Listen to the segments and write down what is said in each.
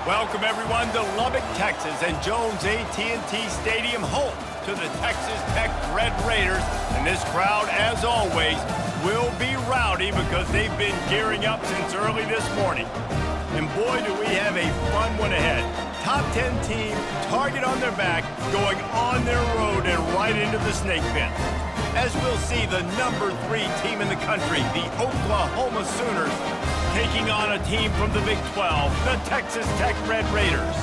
Welcome everyone to Lubbock, Texas and Jones AT&T Stadium, home to the Texas Tech Red Raiders. And this crowd, as always, will be rowdy because they've been gearing up since early this morning. And boy, do we have a fun one ahead. Top 10 team, target on their back, going on their road and right into the snake pit. As we'll see, the number 3 team in the country, the Oklahoma Sooners, taking on a team from the Big 12, the Texas Tech Red Raiders.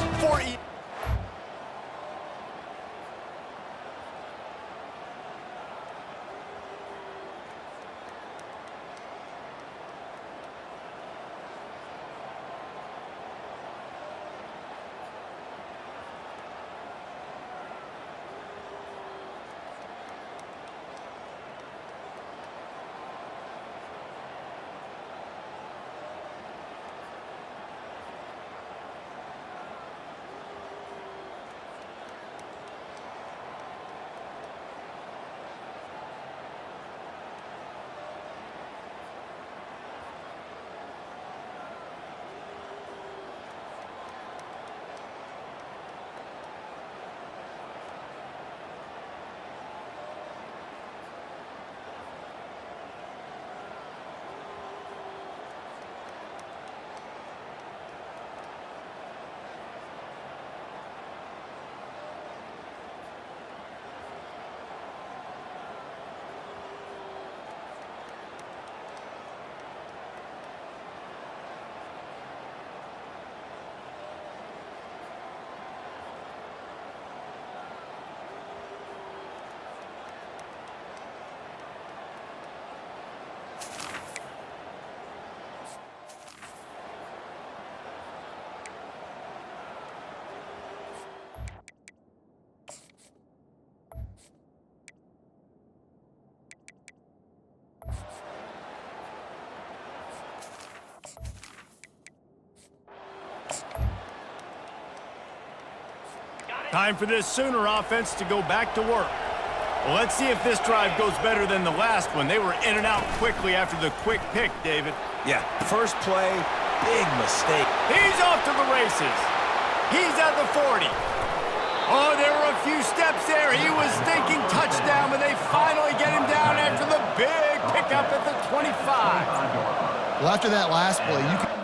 Time for this Sooner offense to go back to work. Well, let's see if this drive goes better than the last one. They were in and out quickly after the quick pick, David. Yeah, first play, big mistake. He's off to the races. He's at the 40. Oh, there were a few steps there. He was thinking touchdown, but they finally get him down after the big pickup at the 25. Well, after that last play, you can...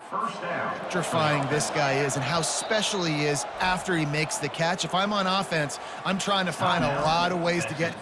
First down. Electrifying this guy is and how special he is after he makes the catch. If I'm on offense, I'm trying to find a lot of ways to get...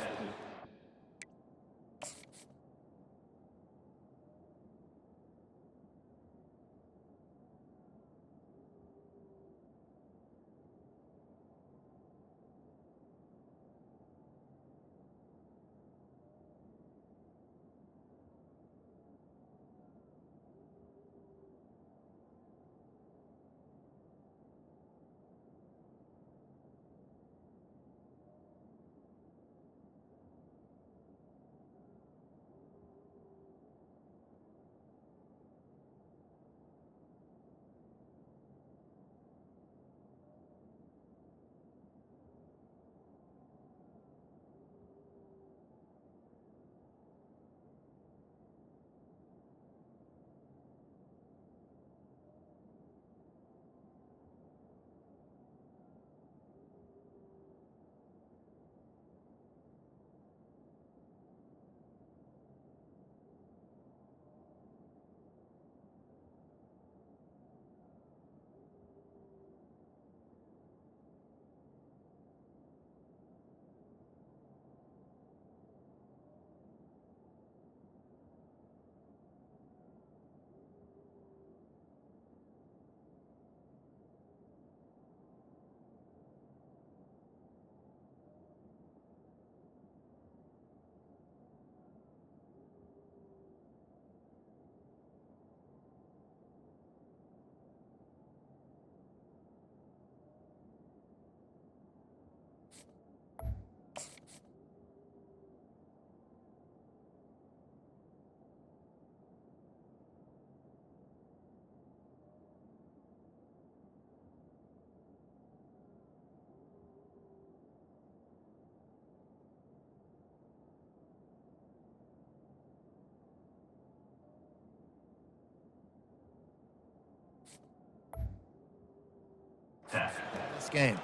this game.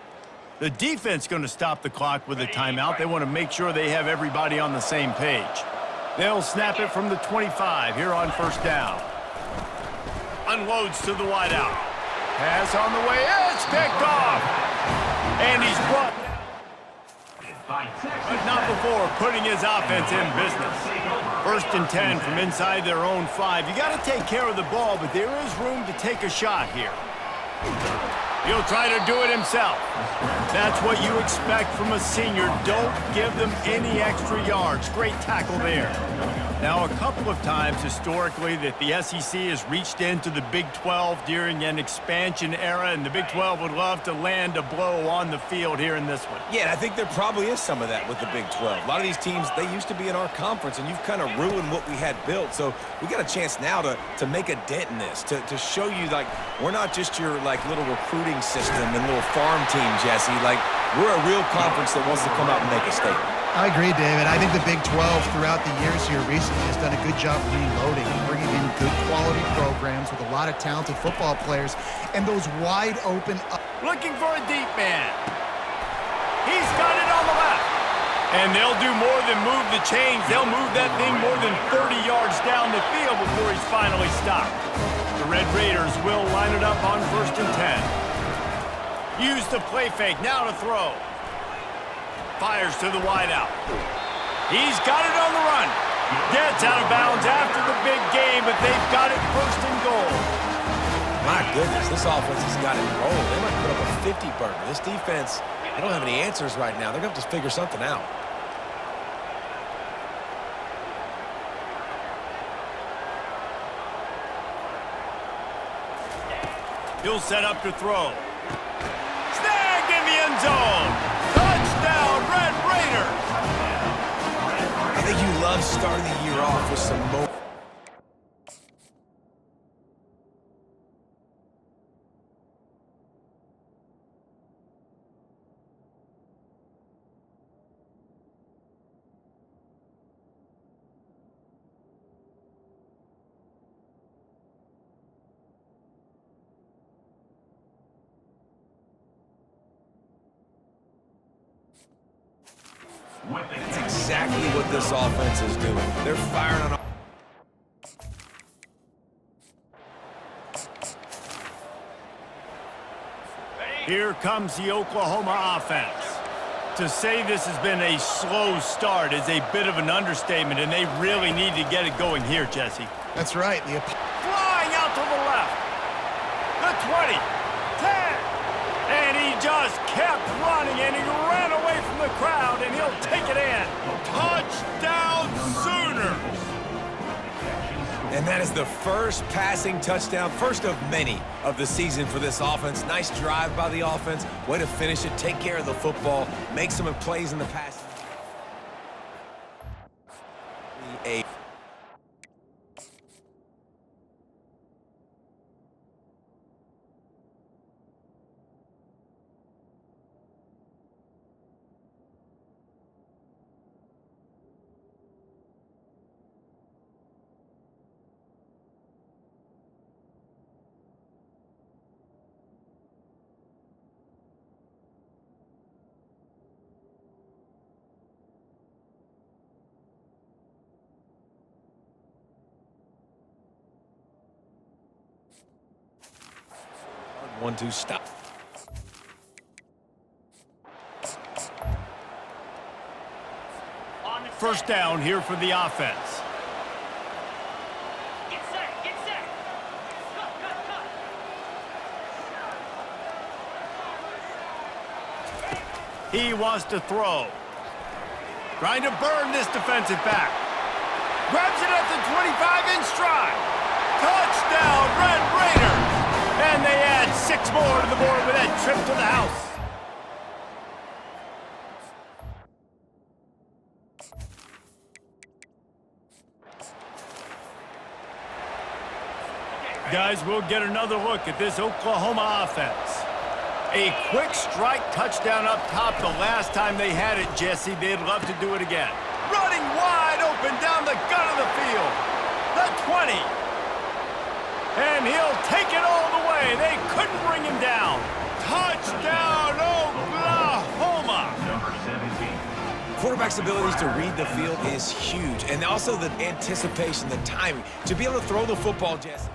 The defense going to stop the clock with a timeout. They want to make sure they have everybody on the same page. They'll snap it from the 25 here on first down. Unloads to the wideout. Pass on the way. It's picked off. And he's brought down. But not before putting his offense in business. 1st and 10 from inside their own 5. You got to take care of the ball, but there is room to take a shot here. He'll try to do it himself. That's what you expect from a senior. Don't give them any extra yards. Great tackle there. Now, a couple of times historically that the SEC has reached into the Big 12 during an expansion era, and the Big 12 would love to land a blow on the field here in this one. Yeah, and I think there probably is some of that with the Big 12. A lot of these teams, they used to be in our conference, and you've kind of ruined what we had built. So we got a chance now to make a dent in this, to show you, like, we're not just your, like, little recruiting system and little farm team, Jesse. Like, we're a real conference that wants to come out and make a statement. I agree, David. I think the Big 12 throughout the years here recently has done a good job reloading and bringing in good quality programs with a lot of talented football players and those wide open. Looking for a deep man. He's got it on the left. And they'll do more than move the chains. They'll move that thing more than 30 yards down the field before he's finally stopped. The Red Raiders will line it up on 1st and 10. Use the play fake. Now to throw. Fires to the wideout. He's got it on the run. Gets out of bounds after the big game, but they've got it 1st and goal. My goodness, this offense has got it rolling. They might put up a 50-burger. This defense, they don't have any answers right now. They're going to have to figure something out. He'll set up to throw. Snagged in the end zone. Touchdown, Red Raiders! I think you love starting the year off with some momentum. That's exactly what this offense is doing. They're firing on. Here comes the Oklahoma offense. To say this has been a slow start is a bit of an understatement, and they really need to get it going here, Jesse. That's right. Flying out to the left. The 20, 10, and he just kept running, and he ran away from the crowd, and he'll take it in. Touchdown, Sooners! And that is the first passing touchdown, first of many of the season for this offense. Nice drive by the offense. Way to finish it, take care of the football, make some plays in the pass. One-two stop. First down here for the offense. Get set, get set. Cut, cut, cut. He wants to throw. Trying to burn this defensive back. Grabs it at the 25 in stride. Touchdown, Red Raiders! And they add 6 more to the board with that trip to the house. Guys, we'll get another look at this Oklahoma offense. A quick strike touchdown up top the last time they had it, Jesse. They'd love to do it again. Running wide open down the gut of the field. The 20. And he'll take it all the way. They couldn't bring him down. Touchdown, Oklahoma! Quarterback's abilities to read the field is huge, and also the anticipation, the timing. To be able to throw the football, Jesse.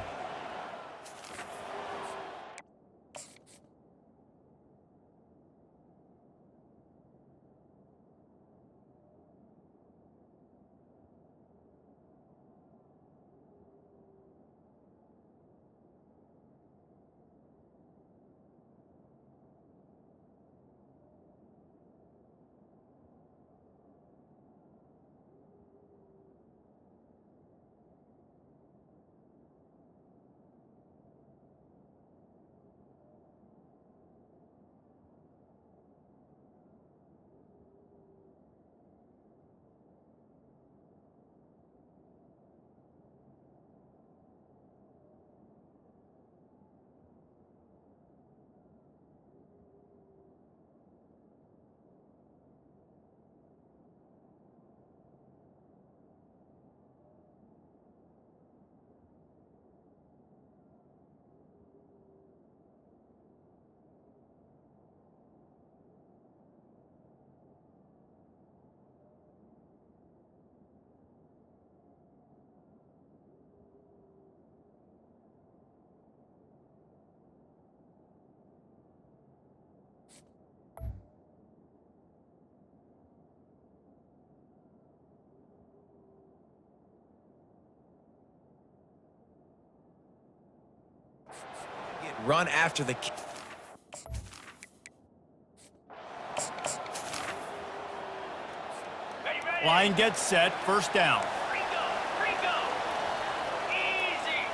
Run after the kick. Line gets set, first down. Rico. Easy.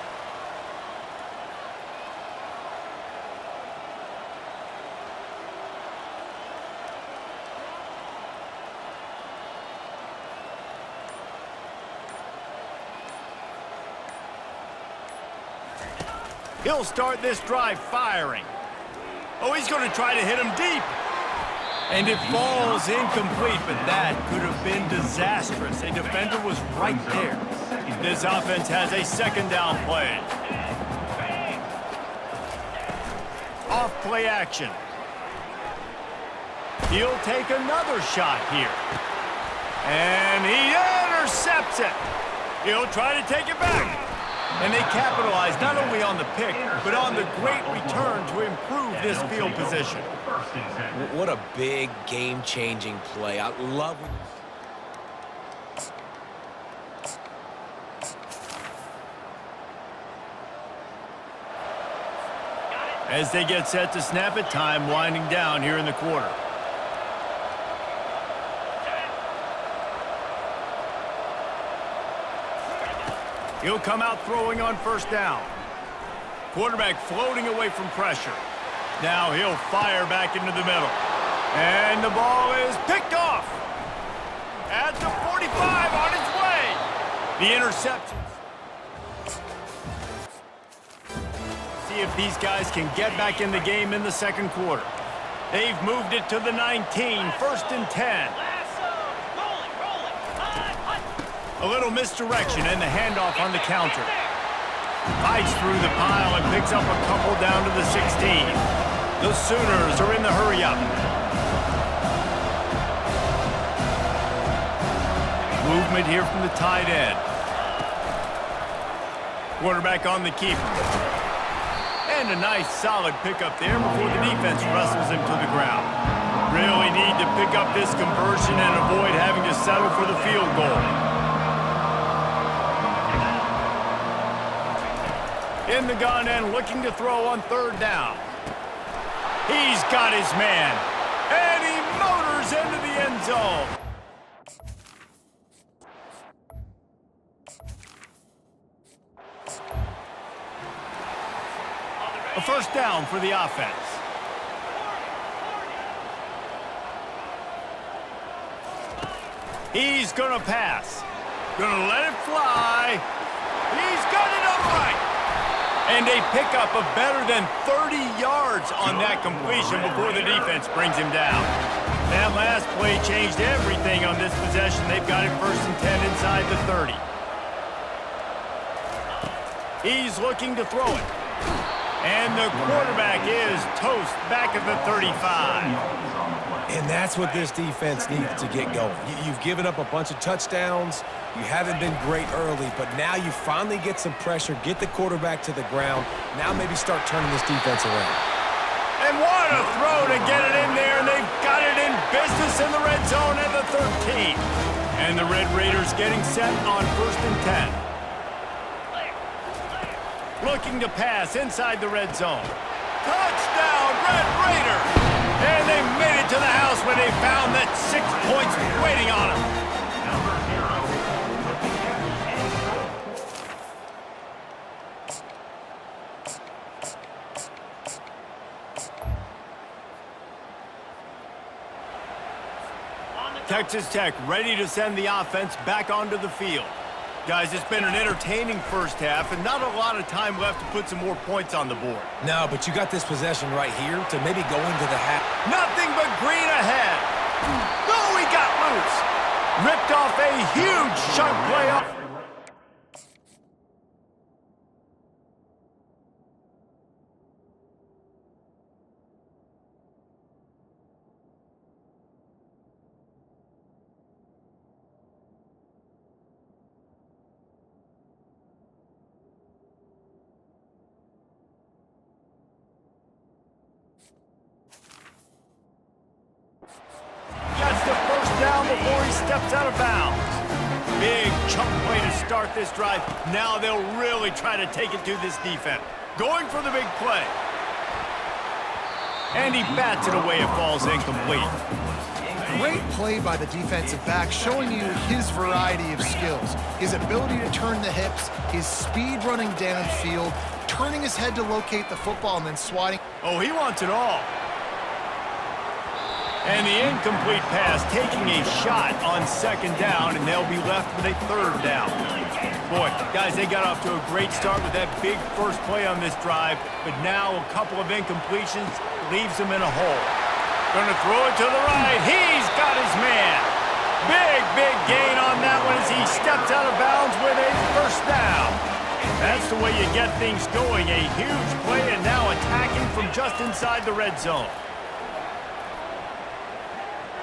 He'll start this drive firing. Oh, he's going to try to hit him deep. And it falls incomplete, but that could have been disastrous. A defender was right there. This offense has a second down play. Off play action. He'll take another shot here. And he intercepts it. He'll try to take it back. And they capitalize not only on the pick, but on the great return to improve this field position. What a big game-changing play. I love when as they get set to snap it, time winding down here in the quarter. He'll come out throwing on first down. Quarterback floating away from pressure. Now he'll fire back into the middle. And the ball is picked off. At the 45 on its way. The interception. See if these guys can get back in the game in the second quarter. They've moved it to the 19, first and 10. A little misdirection and the handoff on the counter. Fights through the pile and picks up a couple down to the 16. The Sooners are in the hurry-up. Movement here from the tight end. Quarterback on the keeper. And a nice solid pickup there before the defense wrestles him to the ground. Really need to pick up this conversion and avoid having to settle for the field goal. In the gun and looking to throw on third down. He's got his man. And he motors into the end zone. A first down for the offense. He's going to pass. Going to let it fly. He's got it upright. And a pickup of better than 30 yards on that completion before the defense brings him down. That last play changed everything on this possession. They've got it first and 10 inside the 30. He's looking to throw it. And the quarterback is toast back at the 35. And that's what this defense needs to get going. You've given up a bunch of touchdowns. You haven't been great early, but now you finally get some pressure, get the quarterback to the ground. Now maybe start turning this defense around. And what a throw to get it in there, and they've got it in business in the red zone at the 13. And the Red Raiders getting set on 1st and 10. Looking to pass inside the red zone. Touchdown, Red Raiders! And they made it to the house when they found that 6 points waiting on them. Texas Tech ready to send the offense back onto the field. Guys, it's been an entertaining first half and not a lot of time left to put some more points on the board. No, but you got this possession right here to maybe go into the half. Nothing but green ahead. Oh, he got loose. Ripped off a huge chunk play up. Before he steps out of bounds. Big chunk play to start this drive. Now they'll really try to take it to this defense. Going for the big play. And he bats it away. It falls incomplete. Great play by the defensive back, showing you his variety of skills. His ability to turn the hips, his speed running downfield, turning his head to locate the football, and then swatting. Oh, he wants it all. And the incomplete pass taking a shot on 2nd down, and they'll be left with a 3rd down. Boy, guys, they got off to a great start with that big first play on this drive, but now a couple of incompletions leaves them in a hole. Gonna throw it to the right. He's got his man. Big gain on that one as he steps out of bounds with a 1st down. That's the way you get things going. A huge play, and now attacking from just inside the red zone.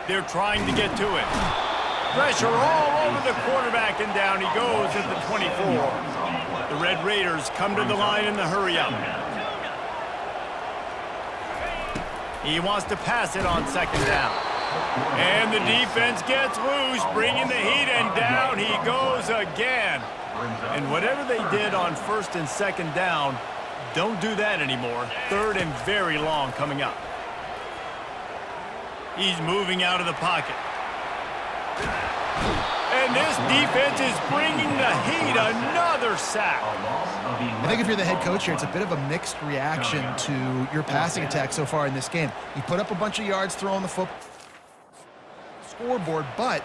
They're trying to get to it. Pressure all over the quarterback, and down he goes at the 24. The Red Raiders come to the line in the hurry-up. He wants to pass it on 2nd down. And the defense gets loose, bringing the heat, and down he goes again. And whatever they did on 1st and 2nd down, don't do that anymore. 3rd and very long coming up. He's moving out of the pocket. And this defense is bringing the heat. Another sack. I think if you're the head coach here, it's a bit of a mixed reaction to your passing attack so far in this game. You put up a bunch of yards throwing the football scoreboard, but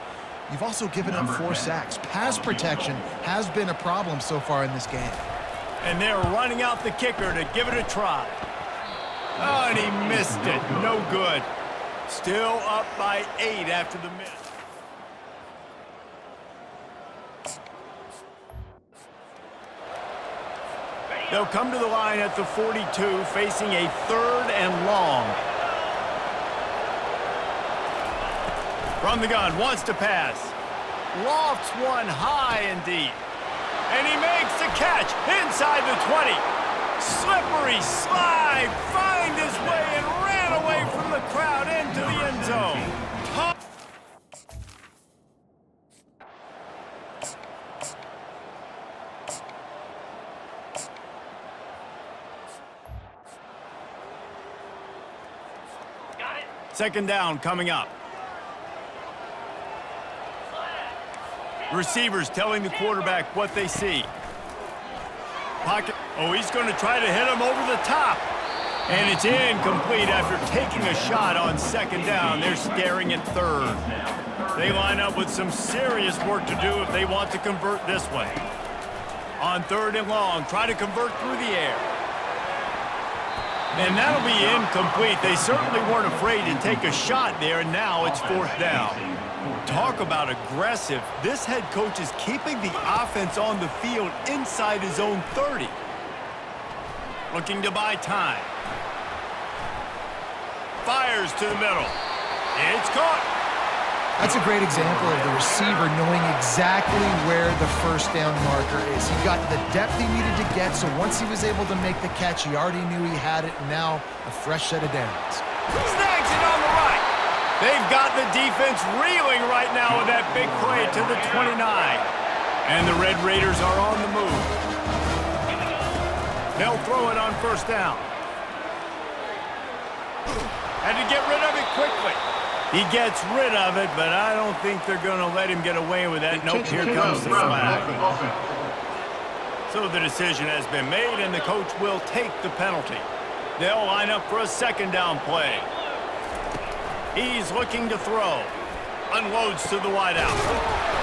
you've also given up 4 sacks. Pass protection has been a problem so far in this game. And they're running out the kicker to give it a try. Oh, and he missed it. No good. Still up by 8 after the miss. They'll come to the line at the 42, facing a 3rd and long. From the gun, wants to pass. Lofts one high and deep. And he makes the catch inside the 20. Slippery slide, find his way and ran away from the crowd into the end zone. Got it. 2nd down coming up. Receivers telling the quarterback what they see. Pocket. Oh, he's going to try to hit him over the top. And it's incomplete after taking a shot on 2nd down. They're staring at 3rd. They line up with some serious work to do if they want to convert this one. On 3rd and long, try to convert through the air. And that'll be incomplete. They certainly weren't afraid to take a shot there, and now it's 4th down. Talk about aggressive. This head coach is keeping the offense on the field inside his own 30. looking to buy time. Fires to the middle. It's caught. That's a great example of the receiver knowing exactly where the first down marker is. He got the depth he needed to get, so once he was able to make the catch, he already knew he had it, and now a fresh set of downs. Snags it on the right. They've got the defense reeling right now with that big play to the 29. And the Red Raiders are on the move. They'll throw it on first down. Had to get rid of it quickly. He gets rid of it, but I don't think they're going to let him get away with that. Nope, here comes the flag. So the decision has been made, and the coach will take the penalty. They'll line up for a second down play. He's looking to throw. Unloads to the wideout.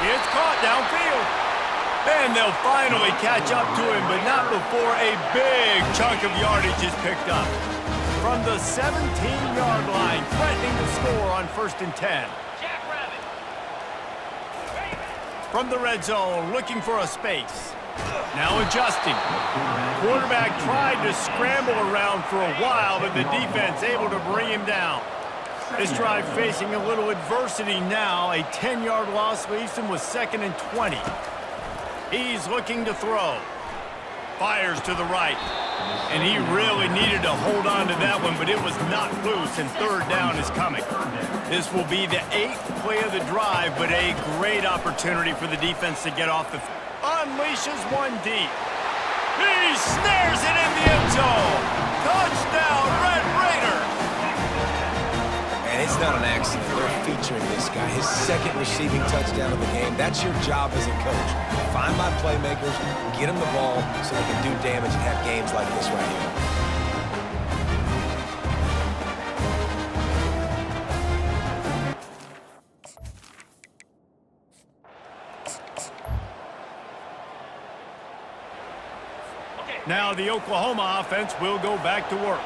It's caught downfield. And they'll finally catch up to him, but not before a big chunk of yardage is picked up. From the 17-yard line, threatening to score on 1st and 10. From the red zone, looking for a space. Now adjusting. Quarterback tried to scramble around for a while, but the defense able to bring him down. This drive facing a little adversity now. A 10-yard loss leaves him with 2nd and 20. He's looking to throw. Fires to the right. And he really needed to hold on to that one, but it was not loose, and 3rd down is coming. This will be the 8th play of the drive, but a great opportunity for the defense to get off the unleashes one deep. He snares it in the end zone. Touchdown, Red Raiders. And it's not an accident. They're featuring this guy. His 2nd receiving touchdown of the game. That's your job as a coach. Find my playmakers, get them the ball so they can do damage and have games like this right here. Now the Oklahoma offense will go back to work.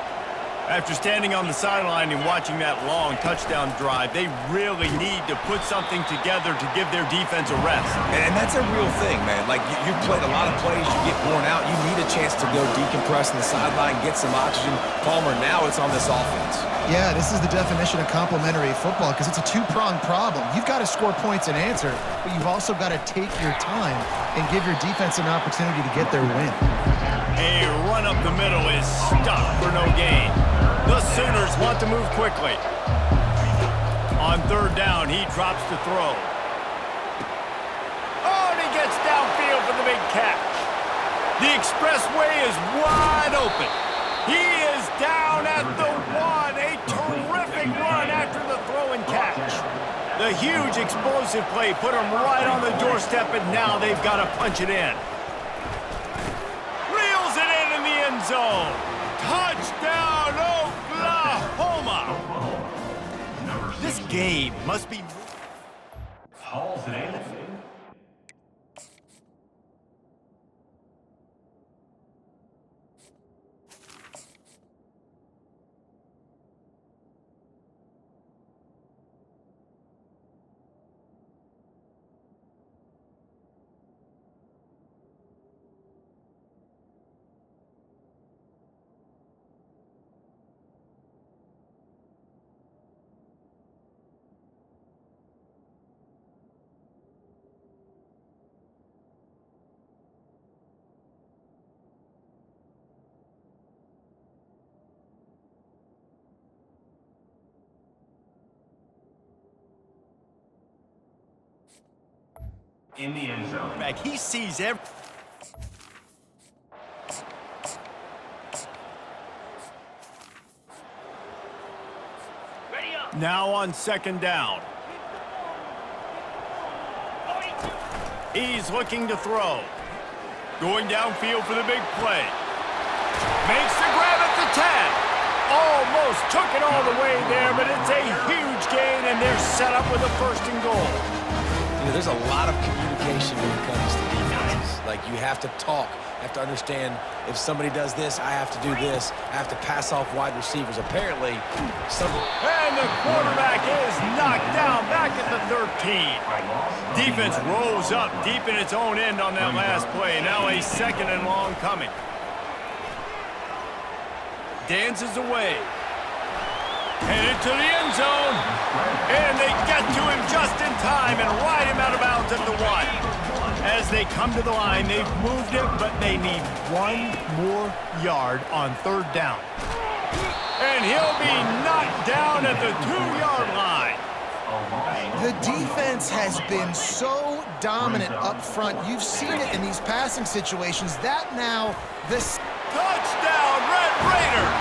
After standing on the sideline and watching that long touchdown drive, they really need to put something together to give their defense a rest. And that's a real thing, man. Like, you've played a lot of plays, you get worn out, you need a chance to go decompress on the sideline, get some oxygen. Palmer, now it's on this offense. Yeah, this is the definition of complementary football because it's a two-pronged problem. You've got to score points and answer, but you've also got to take your time and give your defense an opportunity to get their win. A run up the middle is stuffed for no gain. The Sooners want to move quickly. On 3rd down, he drops to throw. Oh, and he gets downfield for the big catch. The expressway is wide open. He is down at the 1. A terrific run after the throw and catch. The huge explosive play put him right on the doorstep, and now they've got to punch it in. Reels it in the end zone. Touchdown, Oklahoma! This game must be... Hauls it in. In the end zone. Back. He sees every... Ready up. Now on 2nd down. 42. He's looking to throw. Going downfield for the big play. Makes the grab at the 10. Almost took it all the way there, but it's a huge gain, and they're set up with a 1st and goal. You know, there's a lot of communication when it comes to defenses. Like, you have to talk. You have to understand if somebody does this, I have to do this. I have to pass off wide receivers. Apparently, And the quarterback is knocked down back at the 13. Defense rolls up deep in its own end on that last play. Now a 2nd and long coming. dances away. Headed to the end zone. And they get to him just in time and ride him out of bounds at the 1. As they come to the line, they've moved it, but they need one more yard on 3rd down. And he'll be knocked down at the 2-yard line. The defense has been so dominant up front. You've seen it in these passing situations. That now, this Touchdown, Red Raiders!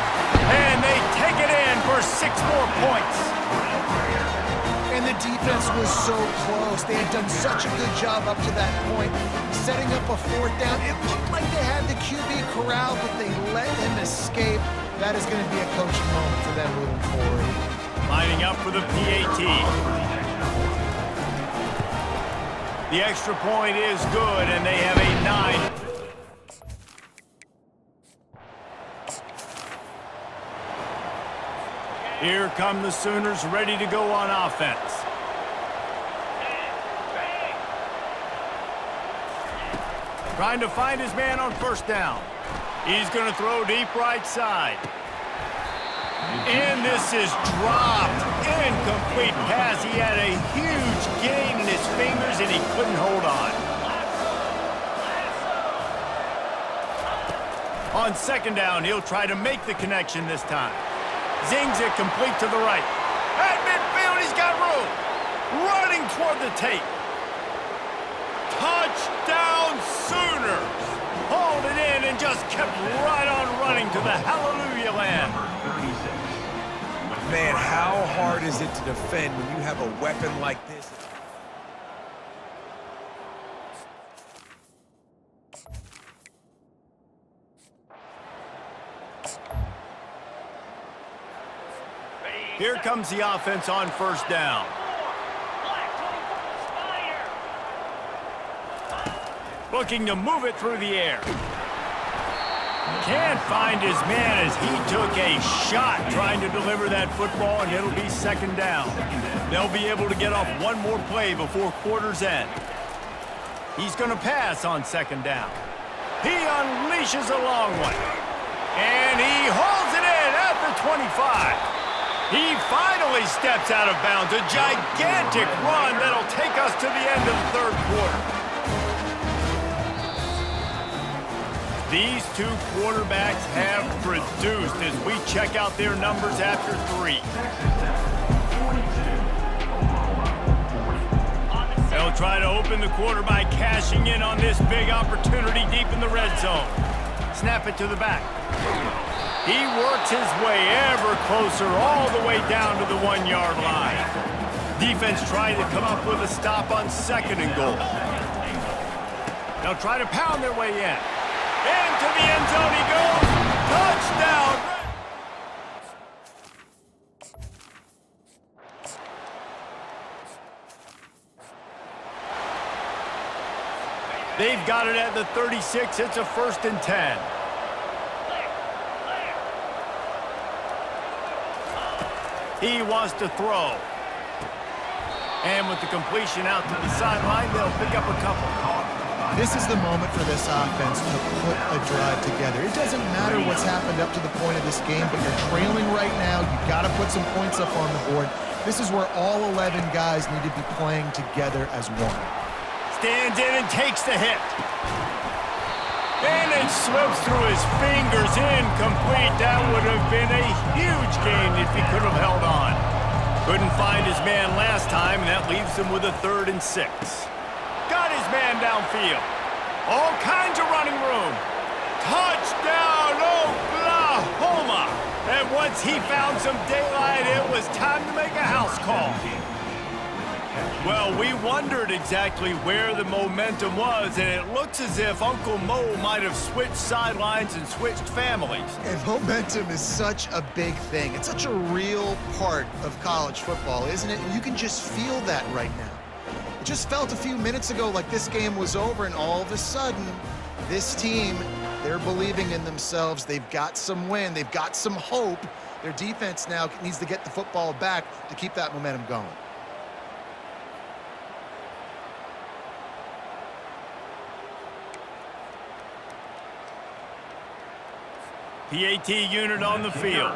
And they take it in for 6 more points. and the defense was so close. They had done such a good job up to that point, setting up a 4th down. It looked like they had the QB corralled, but they let him escape. That is going to be a coaching moment for them moving forward. Lining up for the PAT. The extra point is good, and they have a 9. Here come the Sooners ready to go on offense. Trying to find his man on 1st down. He's going to throw deep right side. And this is dropped. Incomplete pass. He had a huge gain in his fingers, and he couldn't hold on. On 2nd down, he'll try to make the connection this time. Zings it complete to the right. At midfield, he's got room. Running toward the tape. Touchdown, Sooners. Hauled it in and just kept right on running to the hallelujah land. Man, how hard is it to defend when you have a weapon like this? Here comes the offense on 1st down. Looking to move it through the air. Can't find his man as he took a shot trying to deliver that football, and it'll be 2nd down. They'll be able to get off one more play before quarter's end. He's going to pass on 2nd down. He unleashes a long one. And he hauls it in at the 25. He finally steps out of bounds. A gigantic run that'll take us to the end of the 3rd quarter. These 2 quarterbacks have produced as we check out their numbers after 3. They'll try to open the quarter by cashing in on this big opportunity deep in the red zone. Snap it to the back. He works his way ever closer all the way down to the 1-yard line. Defense trying to come up with a stop on 2nd and goal. They'll try to pound their way in. Into the end zone he goes. Touchdown! They've got it at the 36. It's a 1st and 10. He wants to throw. And with the completion out to the sideline, they'll pick up a couple. This is the moment for this offense to put a drive together. It doesn't matter what's happened up to the point of this game, but you're trailing right now. You've got to put some points up on the board. This is where all 11 guys need to be playing together as one. Stands in and takes the hit. And it slips through his fingers, incomplete. That would have been a huge gain if he could have held on. Couldn't find his man last time, and that leaves him with a 3rd and 6. Got his man downfield. All kinds of running room. Touchdown, Oklahoma! And once he found some daylight, it was time to make a house call. Well, we wondered exactly where the momentum was, and it looks as if Uncle Mo might have switched sidelines and switched families. And momentum is such a big thing. It's such a real part of college football, isn't it? And you can just feel that right now. It just felt a few minutes ago like this game was over, and all of a sudden, this team, they're believing in themselves. They've got some wind. They've got some hope. Their defense now needs to get the football back to keep that momentum going. PAT unit on the field.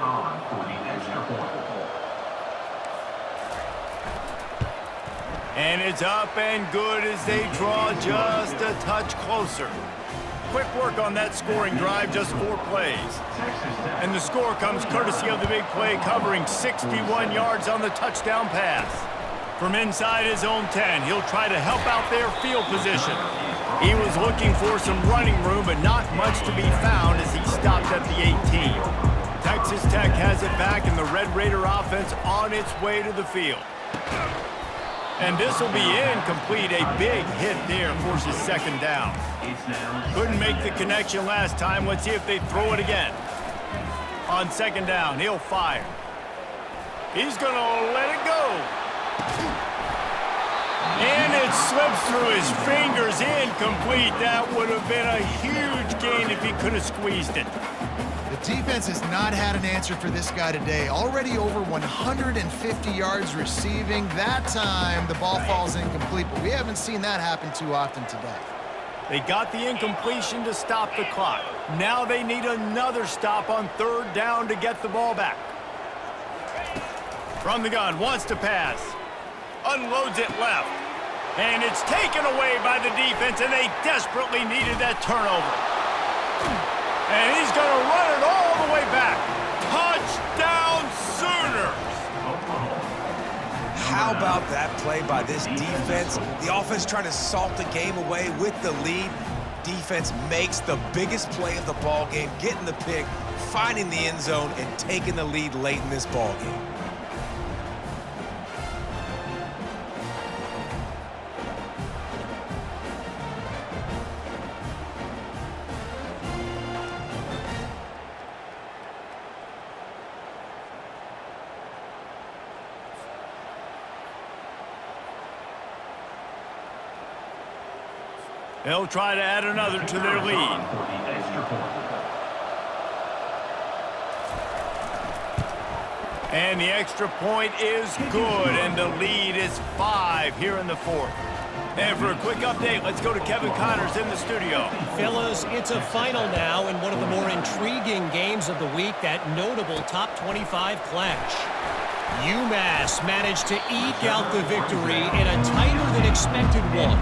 And it's up and good as they draw just a touch closer. Quick work on that scoring drive, just 4 plays. And the score comes courtesy of the big play, covering 61 yards on the touchdown pass. From inside his own 10, he'll try to help out their field position. He was looking for some running room, but not much to be found as he stopped at the 18. Texas Tech has it back, and the Red Raider offense on its way to the field. And this will be incomplete. A big hit there forces second down. Couldn't make the connection last time. Let's see if they throw it again. On second down, he'll fire. He's going to let it go. And it slips through his fingers, incomplete. That would have been a huge gain if he could have squeezed it. The defense has not had an answer for this guy today. Already over 150 yards receiving. That time, the ball falls incomplete, but we haven't seen that happen too often today. They got the incompletion to stop the clock. Now they need another stop on third down to get the ball back. From the gun, wants to pass. Unloads it left. And it's taken away by the defense, and they desperately needed that turnover. And he's going to run it all the way back. Touchdown Sooners! How about that play by this defense? The offense trying to salt the game away with the lead. Defense makes the biggest play of the ball game, getting the pick, finding the end zone, and taking the lead late in this ball game. They'll try to add another to their lead. And the extra point is good, and the lead is 5 here in the fourth. And for a quick update, let's go to Kevin Connors in the studio. Fellas, it's a final now in one of the more intriguing games of the week, that notable top 25 clash. UMass managed to eke out the victory in a tighter than expected one.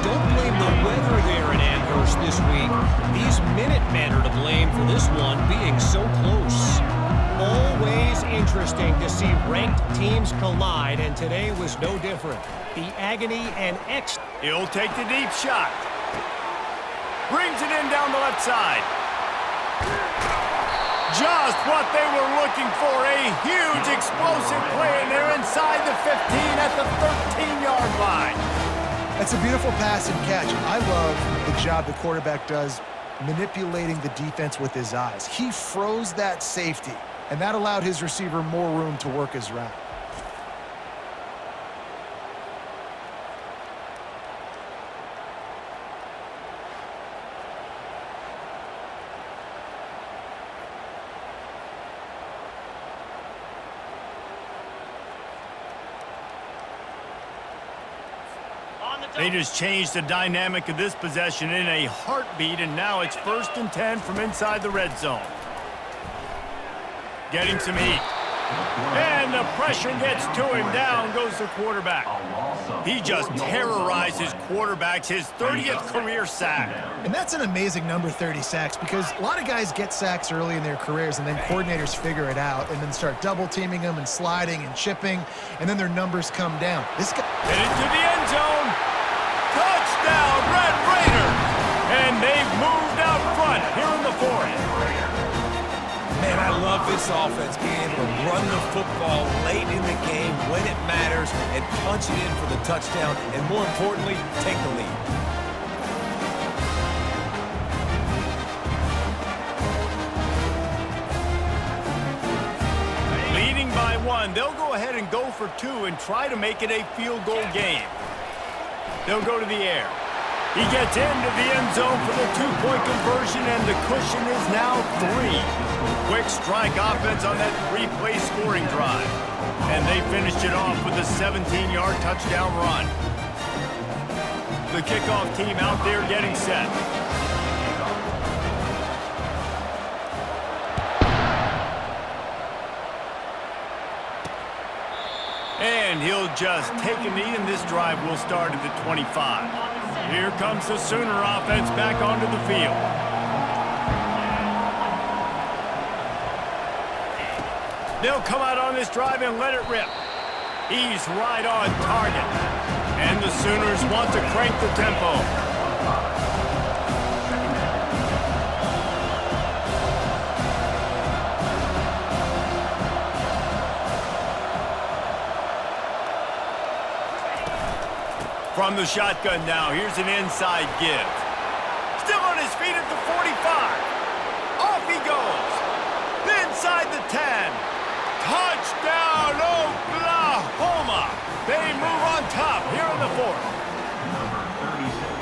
Don't blame the weather there in Amherst this week. These Minutemen are to blame for this one being so close. Always interesting to see ranked teams collide, and today was no different. The agony and He'll take the deep shot. Brings it in down the left side. Just what they were looking for, a huge explosive play, and they're inside the 15 at the 13-yard line. That's a beautiful pass and catch. I love the job the quarterback does manipulating the defense with his eyes. He froze that safety, and that allowed his receiver more room to work his route. They just changed the dynamic of this possession in a heartbeat, and now it's 1st and 10 from inside the red zone. Getting some heat. And the pressure gets to him. Down goes the quarterback. He just terrorizes quarterbacks, his 30th career sack. And that's an amazing number, 30 sacks, because a lot of guys get sacks early in their careers, and then coordinators figure it out and then start double-teaming them and sliding and chipping, and then their numbers come down. This guy headed to the end zone. Touchdown, Red Raiders! And they've moved out front here in the fourth. Man, I love this offense being able to run the football late in the game when it matters and punch it in for the touchdown, and more importantly, take the lead. Leading by 1, they'll go ahead and go for 2 and try to make it a field goal game. They'll go to the air. He gets into the end zone for the 2-point conversion, and the cushion is now 3. Quick strike offense on that 3-play scoring drive. And they finished it off with a 17-yard touchdown run. The kickoff team out there getting set. And he'll just take a knee, and this drive will start at the 25. Here comes the Sooner offense back onto the field. They'll come out on this drive and let it rip. He's right on target. And the Sooners want to crank the tempo. From the shotgun now, here's an inside give. Still on his feet at the 45. Off he goes. Inside the 10. Touchdown, Oklahoma! They move on top here in the 4th.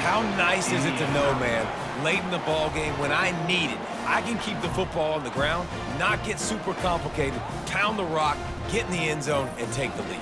How nice is it to know, man, late in the ball game when I need it, I can keep the football on the ground, not get super complicated, pound the rock, get in the end zone, and take the lead.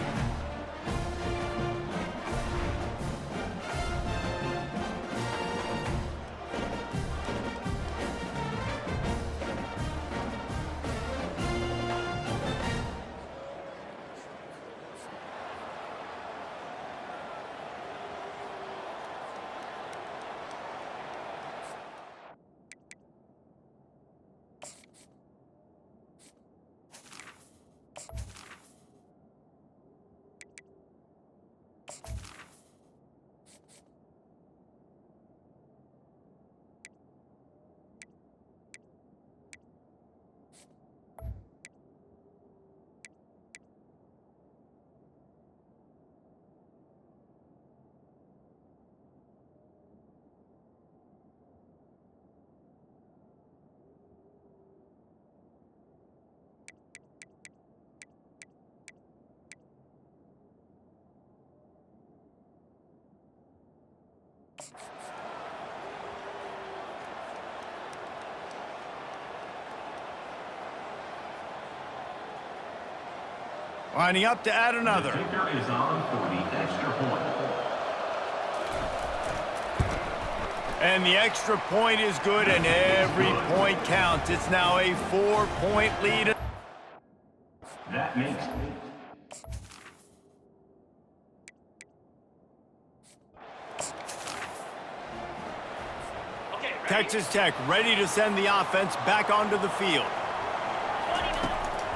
Lining up to add another. The kicker is on for the extra point. And the extra point is good, and every point counts. It's now a 4-point lead. That makes Texas Tech ready to send the offense back onto the field.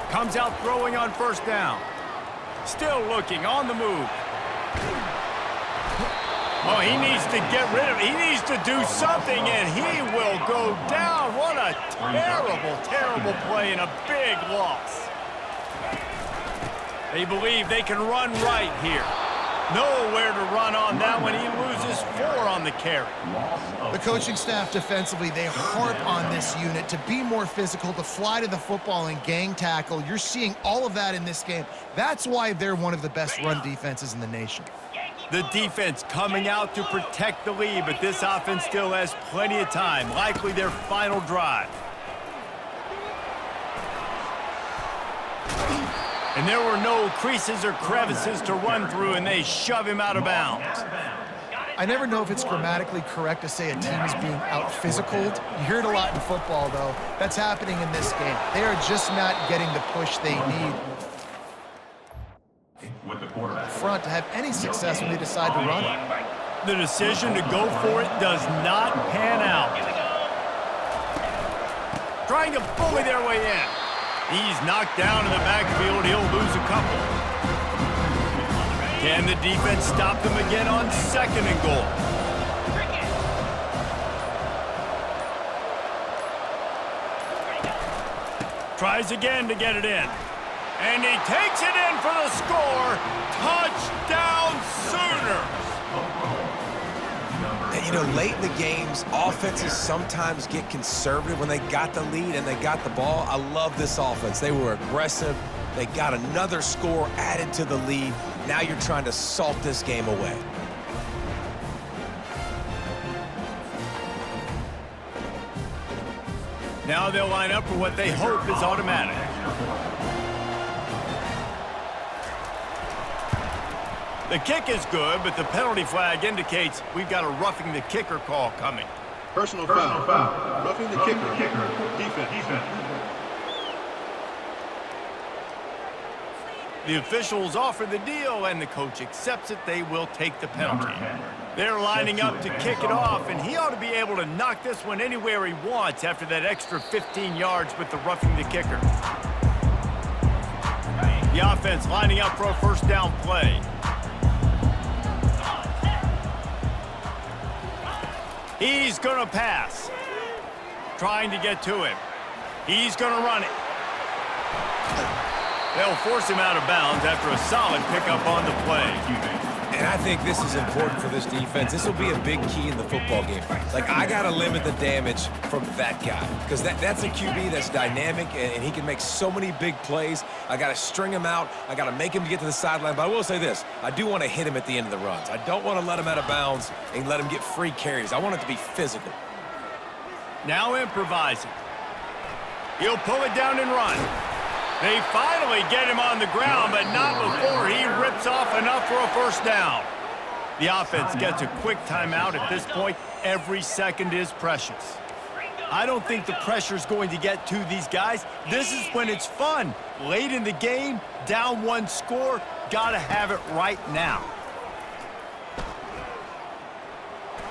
Comes out throwing on first down. Still looking on the move. Oh, he needs to get rid of it. He needs to do something, and he will go down. What a terrible, terrible play and a big loss. They believe they can run right here. Nowhere to run on that one. He loses 4 on the carry. The coaching staff defensively, they harp on this unit to be more physical, to fly to the football and gang tackle. You're seeing all of that in this game. That's why they're one of the best run defenses in the nation. The defense coming out to protect the lead, but this offense still has plenty of time. Likely their final drive. And there were no creases or crevices to run through, and they shove him out of bounds. I never know if it's grammatically correct to say a team is being out-physicaled. You hear it a lot in football, though. That's happening in this game. They are just not getting the push they need with the quarterback front to have any success when they decide to run it. The decision to go for it does not pan out. Trying to bully their way in. He's knocked down in the backfield. He'll lose a couple. Can the defense stop them again on 2nd and goal? Tries again to get it in. And he takes it in for the score. Touchdown Sooners! And, you know, late in the games, offenses sometimes get conservative when they got the lead and they got the ball. I love this offense. They were aggressive. They got another score added to the lead. Now you're trying to salt this game away. Now they'll line up for what they hope is automatic. The kick is good, but the penalty flag indicates we've got a roughing the kicker call coming. Personal foul. Roughing the kicker. Defense. The officials offer the deal, and the coach accepts it. They will take the penalty. They're lining up to kick it off, and he ought to be able to knock this one anywhere he wants after that extra 15 yards with the roughing the kicker. The offense lining up for a first down play. He's going to pass. Trying to get to him. He's going to run it. They'll force him out of bounds after a solid pickup on the play. And I think this is important for this defense. This will be a big key in the football game. Like, I got to limit the damage from that guy because that's a QB that's dynamic, and he can make so many big plays. I got to string him out. I got to make him get to the sideline. But I will say this. I do want to hit him at the end of the runs. I don't want to let him out of bounds and let him get free carries. I want it to be physical. Now improvising. He'll pull it down and run. They finally get him on the ground, but not before he rips off enough for a first down. The offense gets a quick timeout at this point. Every second is precious. I don't think the pressure's going to get to these guys. This is when it's fun. Late in the game, down one score, gotta have it right now.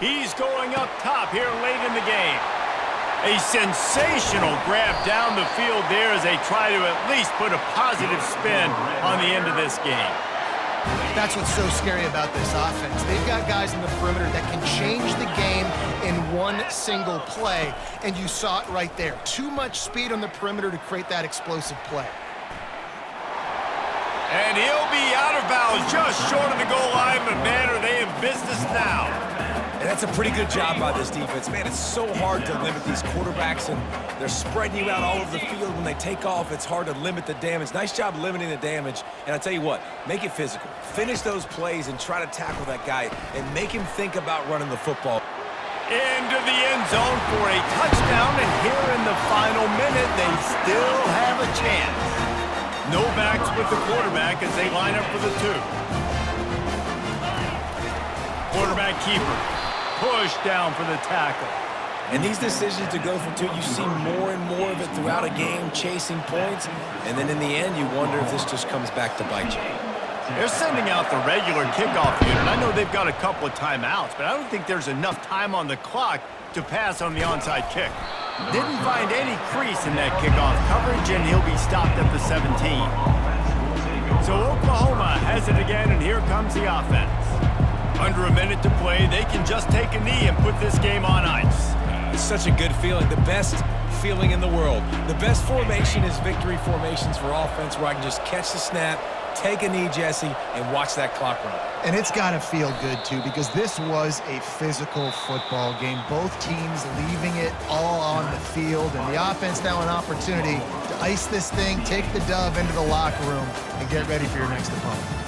He's going up top here late in the game. A sensational grab down the field there as they try to at least put a positive spin on the end of this game. That's what's so scary about this offense. They've got guys in the perimeter that can change the game in one single play, and you saw it right there. Too much speed on the perimeter to create that explosive play. And he'll be out of bounds just short of the goal line, but man, are they in business now. And that's a pretty good job by this defense. Man, it's so hard to limit these quarterbacks, and they're spreading you out all over the field. When they take off, it's hard to limit the damage. Nice job limiting the damage. And I tell you what, make it physical. Finish those plays and try to tackle that guy and make him think about running the football. Into the end zone for a touchdown, and here in the final minute, they still have a chance. No backs with the quarterback as they line up for the two. Quarterback keeper. Push down for the tackle. And these decisions to go for two, you see more and more of it throughout a game, chasing points. And then in the end, you wonder if this just comes back to bite you. They're sending out the regular kickoff unit. I know they've got a couple of timeouts, but I don't think there's enough time on the clock to pass on the onside kick. Didn't find any crease in that kickoff coverage, and he'll be stopped at the 17. So Oklahoma has it again, and here comes the offense. Under a minute to play, they can just take a knee and put this game on ice. It's such a good feeling, the best feeling in the world. The best formation is victory formations for offense, where I can just catch the snap, take a knee, Jesse, and watch that clock run. And it's got to feel good, too, because this was a physical football game. Both teams leaving it all on the field, and the offense now an opportunity to ice this thing, take the dub into the locker room, and get ready for your next opponent.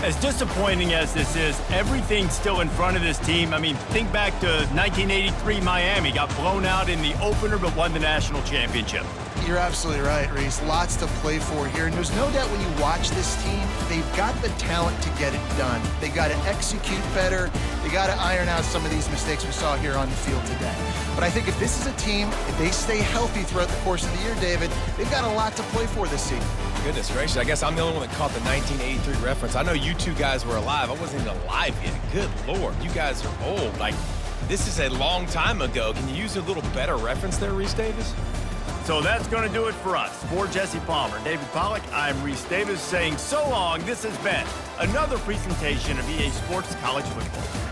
As disappointing as this is, everything's still in front of this team. I mean, think back to 1983 Miami. Got blown out in the opener but won the national championship. You're absolutely right, Reese. Lots to play for here. And there's no doubt when you watch this team, they've got the talent to get it done. They got to execute better. They got to iron out some of these mistakes we saw here on the field today. But I think if this is a team, if they stay healthy throughout the course of the year, David, they've got a lot to play for this season. Goodness gracious, I guess I'm the only one that caught the 1983 reference. I know you two guys were alive. I wasn't even alive yet. Good Lord, you guys are old. Like, this is a long time ago. Can you use a little better reference there, Reese Davis? So that's going to do it for us. For Jesse Palmer, David Pollack, I'm Reese Davis saying so long. This has been another presentation of EA Sports College Football.